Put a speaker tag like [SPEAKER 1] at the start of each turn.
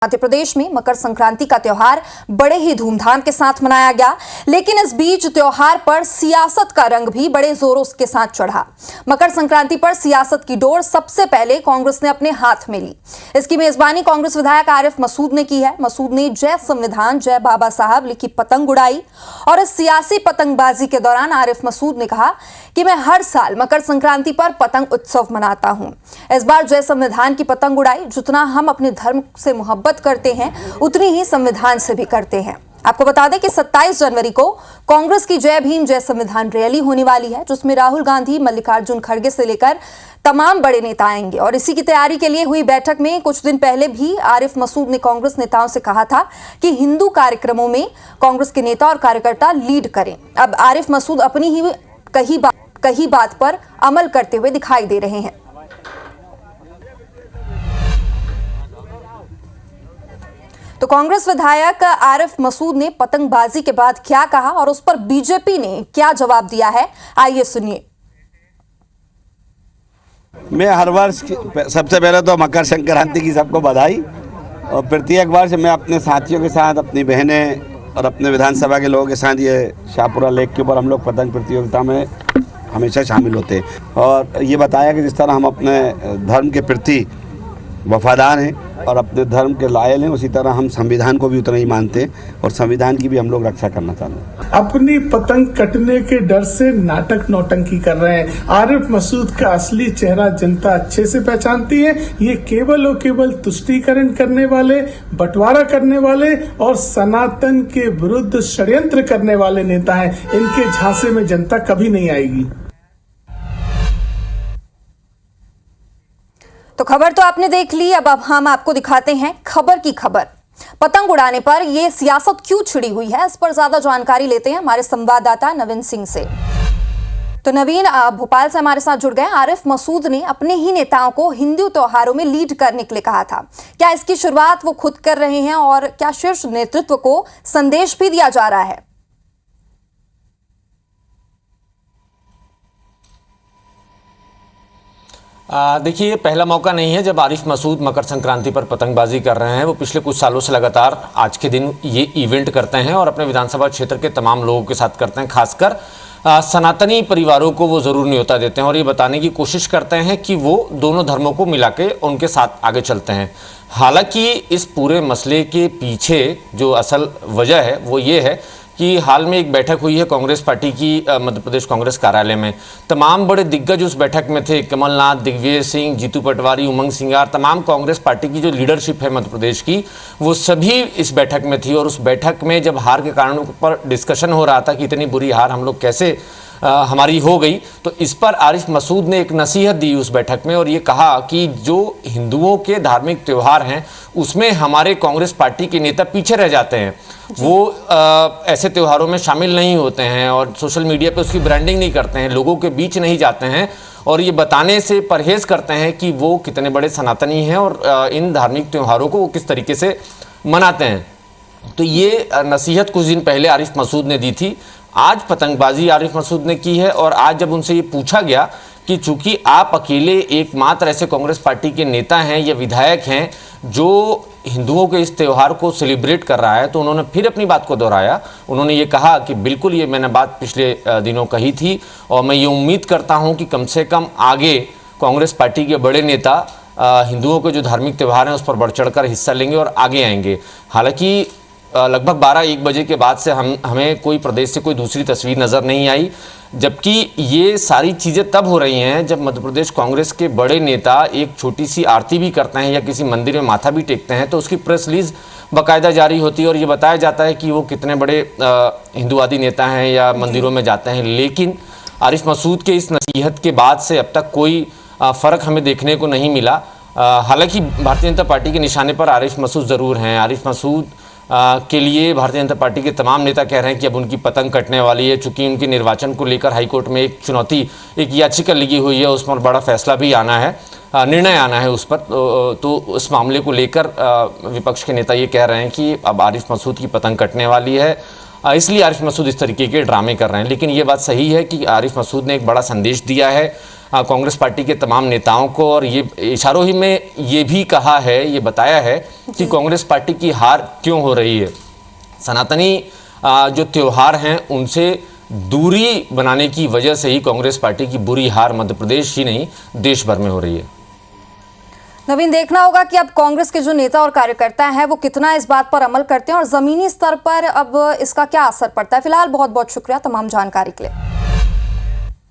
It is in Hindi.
[SPEAKER 1] मध्य प्रदेश में मकर संक्रांति का त्योहार बड़े ही धूमधाम के साथ मनाया गया, लेकिन इस बीच त्योहार पर सियासत का रंग भी बड़े जोरों के साथ चढ़ा। मकर संक्रांति पर सियासत की डोर सबसे पहले कांग्रेस ने अपने हाथ में ली। इसकी मेजबानी कांग्रेस विधायक आरिफ मसूद ने की है। मसूद ने जय संविधान जय बाबा साहब लिखी पतंग उड़ाई और इस सियासी पतंगबाजी के दौरान आरिफ मसूद ने कहा कि मैं हर साल मकर संक्रांति पर पतंग उत्सव मनाता हूं। इस बार जय संविधान की पतंग उड़ाई। जितना हम अपने धर्म से मोहब्बत करते हैं उतनी ही संविधान से भी करते हैं। आपको बता दें कि 27 जनवरी को कांग्रेस की जय भीम जय संविधान रैली होने वाली है, जिसमें राहुल गांधी, मल्लिकार्जुन खड़गे से लेकर तमाम बड़े नेता आएंगे। और इसी की तैयारी के लिए हुई बैठक में कुछ दिन पहले भी आरिफ मसूद ने कांग्रेस नेताओं से कहा था कि हिंदू कार्यक्रमों में कांग्रेस के नेता और कार्यकर्ता लीड करें। अब आरिफ मसूद अपनी ही कही बात पर अमल करते हुए दिखाई दे रहे हैं। तो कांग्रेस विधायक आरिफ मसूद ने पतंगबाजी के बाद क्या कहा और उस पर बीजेपी ने क्या जवाब दिया है, आइए सुनिए।
[SPEAKER 2] मैं हर वर्ष सबसे पहले तो मकर संक्रांति की सबको बधाई, और प्रत्येक वर्ष मैं अपने साथियों के साथ, अपनी बहनें और अपने विधानसभा के लोगों के साथ ये शाहपुरा लेक के ऊपर हम लोग पतंग प्रतियोगिता में हमेशा शामिल होते हैं। और ये बताया कि जिस तरह हम अपने धर्म के प्रति वफादार हैं और अपने धर्म के लायल हैं, उसी तरह हम संविधान को भी उतना ही मानते हैं और संविधान की भी हम लोग रक्षा करना चाहते हैं।
[SPEAKER 3] अपनी पतंग कटने के डर से नाटक नौटंकी कर रहे हैं। आरिफ मसूद का असली चेहरा जनता अच्छे से पहचानती है। ये केवल और केवल तुष्टीकरण करने वाले, बंटवारा करने वाले और सनातन के विरुद्ध षड्यंत्र करने वाले नेता हैं। इनके झांसे में जनता कभी नहीं आएगी।
[SPEAKER 1] तो खबर तो आपने देख ली, अब हम आपको दिखाते हैं खबर की खबर। पतंग उड़ाने पर यह सियासत क्यों छिड़ी हुई है, इस पर ज्यादा जानकारी लेते हैं हमारे संवाददाता नवीन सिंह से। तो नवीन, भोपाल से हमारे साथ जुड़ गए। आरिफ मसूद ने अपने ही नेताओं को हिंदू त्योहारों में लीड करने के लिए कहा था। क्या इसकी शुरुआत वो खुद कर रहे हैं और क्या शीर्ष नेतृत्व को संदेश भी दिया जा रहा है?
[SPEAKER 4] देखिए, ये पहला मौका नहीं है जब आरिफ मसूद मकर संक्रांति पर पतंगबाजी कर रहे हैं। वो पिछले कुछ सालों से लगातार आज के दिन ये इवेंट करते हैं और अपने विधानसभा क्षेत्र के तमाम लोगों के साथ करते हैं। खासकर सनातनी परिवारों को वो ज़रूर न्योता देते हैं और ये बताने की कोशिश करते हैं कि वो दोनों धर्मों को मिला के उनके साथ आगे चलते हैं। हालांकि इस पूरे मसले के पीछे जो असल वजह है वो ये है कि हाल में एक बैठक हुई है कांग्रेस पार्टी की मध्य प्रदेश कांग्रेस कार्यालय में। तमाम बड़े दिग्गज उस बैठक में थे। कमलनाथ, दिग्विजय सिंह, जीतू पटवारी, उमंग सिंगार, तमाम कांग्रेस पार्टी की जो लीडरशिप है मध्य प्रदेश की, वो सभी इस बैठक में थी। और उस बैठक में जब हार के कारणों पर डिस्कशन हो रहा था कि इतनी बुरी हार हम लोग कैसे हमारी हो गई, तो इस पर आरिफ मसूद ने एक नसीहत दी उस बैठक में और ये कहा कि जो हिंदुओं के धार्मिक त्यौहार हैं उसमें हमारे कांग्रेस पार्टी के नेता पीछे रह जाते हैं। वो ऐसे त्योहारों में शामिल नहीं होते हैं और सोशल मीडिया पे उसकी ब्रांडिंग नहीं करते हैं, लोगों के बीच नहीं जाते हैं और ये बताने से परहेज करते हैं कि वो कितने बड़े सनातनी हैं और इन धार्मिक त्योहारों को वो किस तरीके से मनाते हैं। तो ये नसीहत कुछ दिन पहले आरिफ मसूद ने दी थी। आज पतंगबाजी आरिफ मसूद ने की है और आज जब उनसे ये पूछा गया कि चूंकि आप अकेले एकमात्र ऐसे कांग्रेस पार्टी के नेता हैं या विधायक हैं जो हिंदुओं के इस त्यौहार को सेलिब्रेट कर रहा है, तो उन्होंने फिर अपनी बात को दोहराया। उन्होंने ये कहा कि बिल्कुल ये मैंने बात पिछले दिनों कही थी और मैं ये उम्मीद करता हूँ कि कम से कम आगे कांग्रेस पार्टी के बड़े नेता हिंदुओं के जो धार्मिक त्यौहार हैं उस पर बढ़ चढ़ कर हिस्सा लेंगे और आगे आएंगे। हालांकि लगभग 12-1 बजे के बाद से हमें कोई प्रदेश से कोई दूसरी तस्वीर नज़र नहीं आई, जबकि ये सारी चीज़ें तब हो रही हैं जब मध्य प्रदेश कांग्रेस के बड़े नेता एक छोटी सी आरती भी करते हैं या किसी मंदिर में माथा भी टेकते हैं तो उसकी प्रेस रिलीज बाकायदा जारी होती है और ये बताया जाता है कि वो कितने बड़े हिंदुवादी नेता हैं या मंदिरों में जाते हैं। लेकिन आरिफ मसूद के इस नसीहत के बाद से अब तक कोई फ़र्क हमें देखने को नहीं मिला। हालांकि भारतीय जनता पार्टी के निशाने पर आरिफ मसूद ज़रूर हैं। आरिफ मसूद के लिए भारतीय जनता पार्टी के तमाम नेता कह रहे हैं कि अब उनकी पतंग कटने वाली है, चूंकि उनके निर्वाचन को लेकर हाईकोर्ट में एक चुनौती, एक याचिका लगी हुई है, उस पर बड़ा फैसला भी आना है, निर्णय आना है उस पर। तो उस मामले को लेकर विपक्ष के नेता ये कह रहे हैं कि अब आरिफ मसूद की पतंग कटने वाली है, इसलिए आरिफ मसूद इस तरीके के ड्रामे कर रहे हैं। लेकिन ये बात सही है कि आरिफ मसूद ने एक बड़ा संदेश दिया है कांग्रेस पार्टी के तमाम नेताओं को, और ये इशारों ही में ये भी कहा है, ये बताया है कि कांग्रेस पार्टी की हार क्यों हो रही है। सनातनी जो त्योहार हैं उनसे दूरी बनाने की वजह से ही कांग्रेस पार्टी की बुरी हार मध्य प्रदेश ही नहीं देश भर में हो रही है।
[SPEAKER 1] नवीन, देखना होगा कि अब कांग्रेस के जो नेता और कार्यकर्ता हैं वो कितना इस बात पर अमल करते हैं और जमीनी स्तर पर अब इसका क्या असर पड़ता है। फिलहाल बहुत बहुत शुक्रिया तमाम जानकारी के लिए।